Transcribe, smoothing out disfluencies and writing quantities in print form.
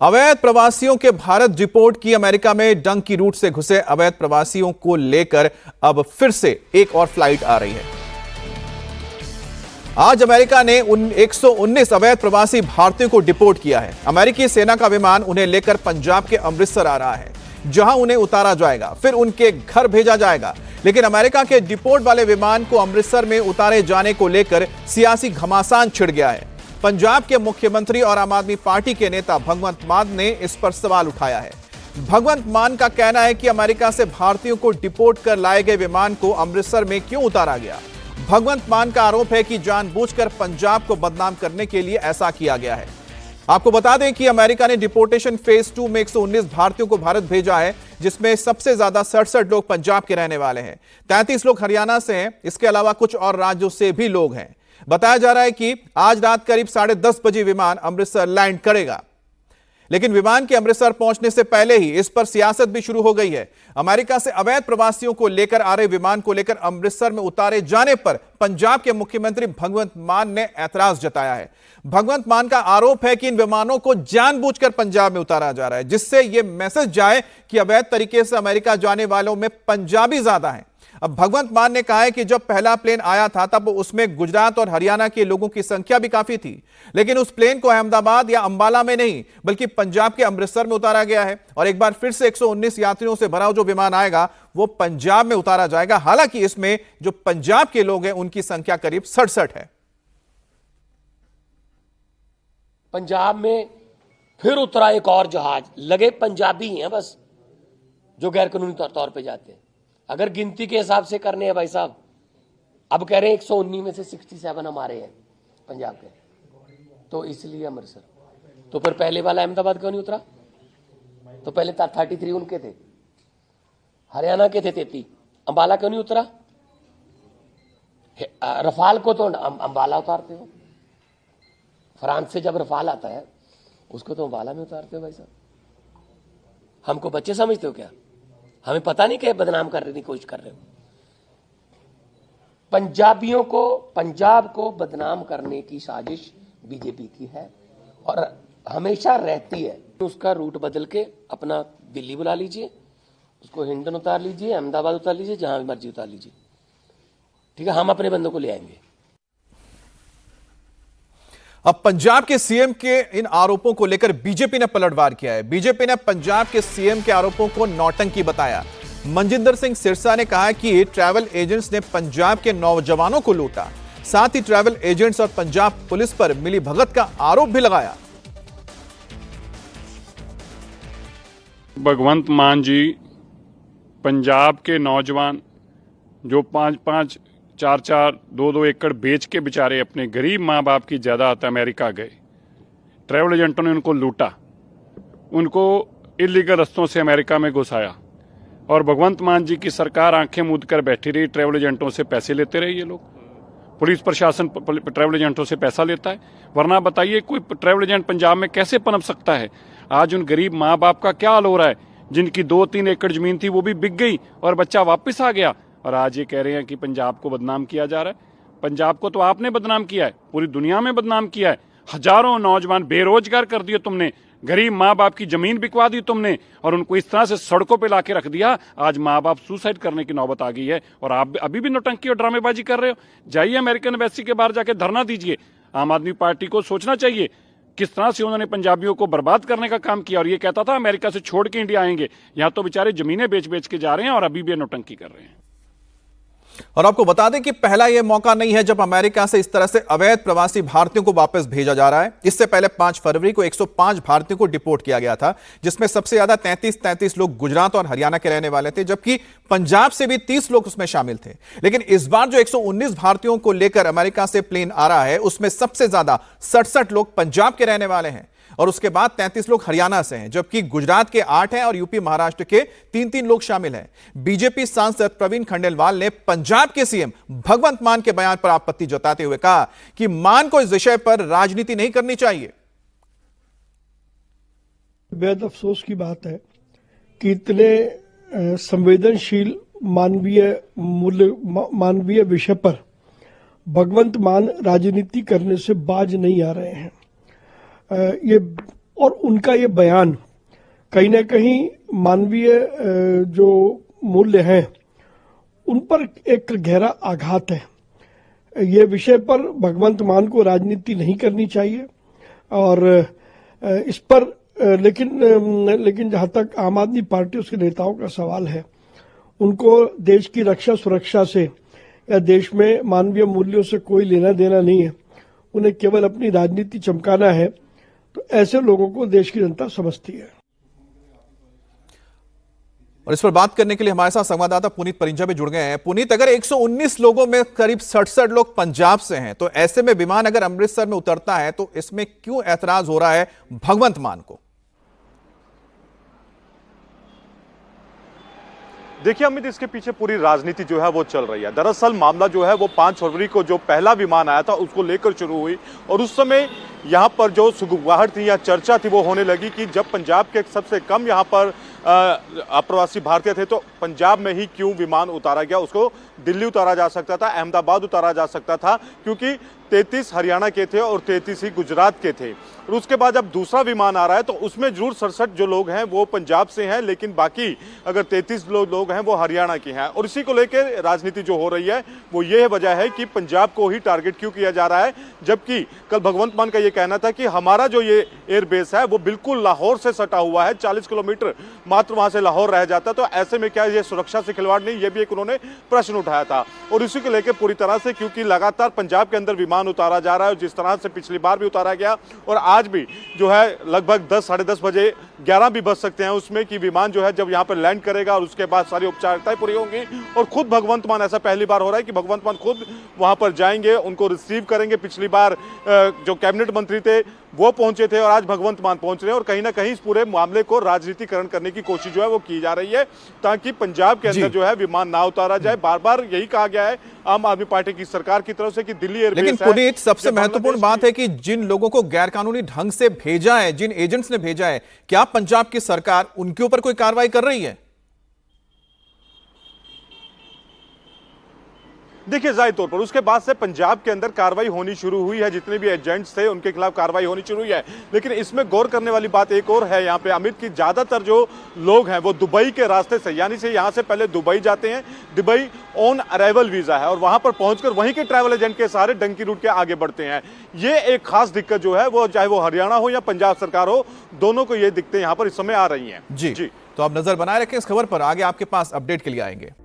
अवैध प्रवासियों के भारत डिपोर्ट की अमेरिका में डंकी रूट से घुसे अवैध प्रवासियों को लेकर अब फिर से एक और फ्लाइट आ रही है। आज अमेरिका ने 119 अवैध प्रवासी भारतीयों को डिपोर्ट किया है। अमेरिकी सेना का विमान उन्हें लेकर पंजाब के अमृतसर आ रहा है, जहां उन्हें उतारा जाएगा, फिर उनके घर भेजा जाएगा। लेकिन अमेरिका के डिपोर्ट वाले विमान को अमृतसर में उतारे जाने को लेकर सियासी घमासान छिड़ गया है। पंजाब के मुख्यमंत्री और आम आदमी पार्टी के नेता भगवंत मान ने इस पर सवाल उठाया है। भगवंत मान का कहना है कि अमेरिका से भारतीयों को डिपोर्ट कर लाए गए विमान को अमृतसर में क्यों उतारा गया। भगवंत मान का आरोप है कि जानबूझकर पंजाब को बदनाम करने के लिए ऐसा किया गया है। आपको बता दें कि अमेरिका ने डिपोर्टेशन फेज 2 में 119 भारतीयों को भारत भेजा है, जिसमें सबसे ज्यादा 67 लोग पंजाब के रहने वाले हैं, 33 लोग हरियाणा से हैं। इसके अलावा कुछ और राज्यों से भी लोग हैं। बताया जा रहा है कि आज रात करीब 10:30 बजे विमान अमृतसर लैंड करेगा। लेकिन विमान के अमृतसर पहुंचने से पहले ही इस पर सियासत भी शुरू हो गई है। अमेरिका से अवैध प्रवासियों को लेकर आ रहे विमान को लेकर अमृतसर में उतारे जाने पर पंजाब के मुख्यमंत्री भगवंत मान ने ऐतराज जताया है। भगवंत मान का आरोप है कि इन विमानों को जानबूझकर पंजाब में उतारा जा रहा है, जिससे यह मैसेज जाए कि अवैध तरीके से अमेरिका जाने वालों में पंजाबी ज्यादा हैं। अब भगवंत मान ने कहा है कि जब पहला प्लेन आया था तब उसमें गुजरात और हरियाणा के लोगों की संख्या भी काफी थी, लेकिन उस प्लेन को अहमदाबाद या अंबाला में नहीं बल्कि पंजाब के अमृतसर में उतारा गया है। और एक बार फिर से 119 यात्रियों से भरा जो विमान आएगा वो पंजाब में उतारा जाएगा। हालांकि इसमें जो पंजाब के लोग हैं उनकी संख्या करीब 67 है। पंजाब में फिर उतरा एक और जहाज, लगे पंजाबी हैं बस जो गैर कानूनी तौर पे जाते हैं। अगर गिनती के हिसाब से करने हैं भाई साहब, अब कह रहे हैं 119 में से 67 हमारे हैं पंजाब के, तो इसलिए अमृतसर। तो फिर पहले वाला अहमदाबाद क्यों नहीं उतरा? तो पहले 33 उनके थे, हरियाणा के थे 33, अंबाला क्यों नहीं उतरा? रफाल को तो अंबाला उतारते हो, फ्रांस से जब रफाल आता है उसको तो अंबाला में उतारते हो भाई साहब। हमको बच्चे समझते हो क्या? हमें पता नहीं कि बदनाम करने की कोशिश कर रहे हो। पंजाबियों को, पंजाब को बदनाम करने की साजिश बीजेपी की है और हमेशा रहती है। उसका रूट बदल के अपना दिल्ली बुला लीजिए, उसको हिंडन उतार लीजिए, अहमदाबाद उतार लीजिए, जहां भी मर्जी उतार लीजिए, ठीक है। हम अपने बंदों को ले आएंगे। अब पंजाब के सीएम के इन आरोपों को लेकर बीजेपी ने पलटवार किया है। बीजेपी ने पंजाब के सीएम के आरोपों को नौटंकी बताया। मनजिंदर सिंह सिरसा ने कहा कि ट्रैवल एजेंट्स ने पंजाब के नौजवानों को लूटा। साथ ही ट्रैवल एजेंट्स और पंजाब पुलिस पर मिलीभगत का आरोप भी लगाया। भगवंत मान जी पंजाब के नौजवान जो 5-5, 4-4, 2-2 एकड़ बेच के बेचारे अपने गरीब माँ बाप की जायदाद अमेरिका गए। ट्रैवल एजेंटों ने उनको लूटा, उनको इलीगल रस्तों से अमेरिका में घुसाया और भगवंत मान जी की सरकार आंखें मूंद कर बैठी रही। ट्रैवल एजेंटों से पैसे लेते रहे ये लोग। पुलिस प्रशासन ट्रैवल एजेंटों से पैसा लेता है, वरना बताइए कोई ट्रैवल एजेंट पंजाब में कैसे पनप सकता है? आज उन गरीब माँ बाप का क्या हाल हो रहा है, जिनकी 2-3 एकड़ जमीन थी वो भी बिक गई और बच्चा वापस आ गया। और आज ये कह रहे हैं कि पंजाब को बदनाम किया जा रहा है। पंजाब को तो आपने बदनाम किया है, पूरी दुनिया में बदनाम किया है। हजारों नौजवान बेरोजगार कर दिए तुमने, गरीब माँ बाप की जमीन बिकवा दी तुमने और उनको इस तरह से सड़कों पे लाके रख दिया। आज माँ बाप सुसाइड करने की नौबत आ गई है और आप अभी भी नौटंकी और ड्रामेबाजी कर रहे हो। जाइए अमेरिकन एम्बेसी के बाहर जाके धरना दीजिए। आम आदमी पार्टी को सोचना चाहिए किस तरह से उन्होंने पंजाबियों को बर्बाद करने का काम किया। और ये कहता था अमेरिका से छोड़ के इंडिया आएंगे, यहाँ तो बेचारे जमीनें बेच बेच के जा रहे हैं और अभी भी नौटंकी कर रहे हैं। और आपको बता दें कि पहला यह मौका नहीं है जब अमेरिका से इस तरह से अवैध प्रवासी भारतीयों को वापस भेजा जा रहा है। इससे पहले 5 फरवरी को 105 भारतीयों को डिपोर्ट किया गया था, जिसमें सबसे ज्यादा 33 लोग गुजरात और हरियाणा के रहने वाले थे, जबकि पंजाब से भी 30 लोग उसमें शामिल थे। लेकिन इस बार जो 119 भारतीयों को लेकर अमेरिका से प्लेन आ रहा है उसमें सबसे ज्यादा 67 लोग पंजाब के रहने वाले हैं और उसके बाद 33 लोग हरियाणा से हैं, जबकि गुजरात के 8 हैं और यूपी महाराष्ट्र के 3-3 लोग शामिल हैं। बीजेपी सांसद प्रवीण खंडेलवाल ने पंजाब के सीएम भगवंत मान के बयान पर आपत्ति जताते हुए कहा कि मान को इस विषय पर राजनीति नहीं करनी चाहिए। बेहद अफसोस की बात है कि इतने संवेदनशील मानवीय विषय पर भगवंत मान राजनीति करने से बाज नहीं आ रहे हैं। ये और उनका ये बयान कहीं ना कहीं मानवीय जो मूल्य हैं उन पर एक गहरा आघात है। ये विषय पर भगवंत मान को राजनीति नहीं करनी चाहिए और इस पर लेकिन जहां तक आम आदमी पार्टी उसके नेताओं का सवाल है, उनको देश की रक्षा सुरक्षा से या देश में मानवीय मूल्यों से कोई लेना देना नहीं है, उन्हें केवल अपनी राजनीति चमकाना है। तो ऐसे लोगों को देश की जनता समझती है। और इस पर बात करने के लिए हमारे साथ संवाददाता पुनीत परिंजा भी जुड़ गए हैं। पुनीत, अगर 119 लोगों में करीब 67 लोग पंजाब से हैं, तो ऐसे में विमान अगर अमृतसर में उतरता है तो इसमें क्यों ऐतराज हो रहा है भगवंत मान को? देखिए अमित, इसके पीछे पूरी राजनीति जो है वो चल रही है। दरअसल मामला जो है वो 5 फरवरी को जो पहला विमान आया था उसको लेकर शुरू हुई और उस समय यहाँ पर जो सुगबुगाहट थी या चर्चा थी वो होने लगी कि जब पंजाब के सबसे कम यहाँ पर अप्रवासी भारतीय थे तो पंजाब में ही क्यों विमान उतारा गया। उसको दिल्ली उतारा जा सकता था, अहमदाबाद उतारा जा सकता था, क्योंकि 33 हरियाणा के थे और 33 ही गुजरात के थे। और उसके बाद जब दूसरा विमान आ रहा है तो उसमें जरूर 67 जो लोग हैं वो पंजाब से हैं, लेकिन बाकी अगर 33 लोग हैं वो हरियाणा के हैं। और इसी को लेकर राजनीति जो हो रही है वो ये वजह है कि पंजाब को ही टारगेट क्यों किया जा रहा है, जबकि कल भगवंत मान का ये कहना था कि हमारा जो ये एयरबेस है वो बिल्कुल लाहौर से सटा हुआ है, 40 किलोमीटर मात्र वहां से लाहौर रह जाता। तो ऐसे में क्या ये सुरक्षा से खिलवाड़ नहीं, ये भी एक उन्होंने प्रश्न उठाया था। और इसी को लेकर पूरी तरह से, क्योंकि लगातार पंजाब के अंदर विमान उतारा जा रहा है, जिस तरह से पिछली बार भी उतारा गया और आज भी जो है लगभग 10 साढ़े 10 बजे 11 भी बज सकते हैं उसमें कि विमान जो है जब यहाँ पर लैंड करेगा और उसके बाद सारी औपचारिकताएं पूरी होंगी और खुद भगवंत मान, ऐसा पहली बार हो रहा है कि भगवंत मान खुद वहां पर जाएंगे, उनको रिसीव करेंगे। पिछली बार जो कैबिनेट मंत्री थे वो पहुंचे थे और आज भगवंत मान पहुंच रहे हैं और कहीं ना कहीं इस पूरे मामले को राजनीतिकरण करने की कोशिश जो है वो की जा रही है ताकि पंजाब के अंदर जो है विमान ना उतारा जाए। बार बार यही कहा गया है आम आदमी पार्टी की सरकार की तरफ से कि दिल्ली एयरबेस है। लेकिन पुनीत, सबसे महत्वपूर्ण बात है कि जिन लोगों को गैरकानूनी ढंग से भेजा है, जिन एजेंट्स ने भेजा है, क्या पंजाब की सरकार उनके ऊपर कोई कार्रवाई कर रही है? देखिए जाहिर तौर पर उसके बाद से पंजाब के अंदर कार्रवाई होनी शुरू हुई है, जितने भी एजेंट्स थे उनके खिलाफ कार्रवाई होनी शुरू हुई है। लेकिन इसमें गौर करने वाली बात एक और है यहाँ पे अमित, की ज्यादातर जो लोग हैं वो दुबई के रास्ते से, यानी से यहाँ से पहले दुबई जाते हैं, दुबई ऑन अराइवल वीजा है और वहां पर पहुंचकर वहीं के ट्रैवल एजेंट के सहारे डंकी रूट के आगे बढ़ते हैं। ये एक खास दिक्कत जो है वो चाहे वो हरियाणा हो या पंजाब सरकार हो, दोनों को ये दिक्कतें यहाँ पर इस समय आ रही है। जी, तो आप नजर बनाए रखें इस खबर पर, आगे आपके पास अपडेट के लिए आएंगे।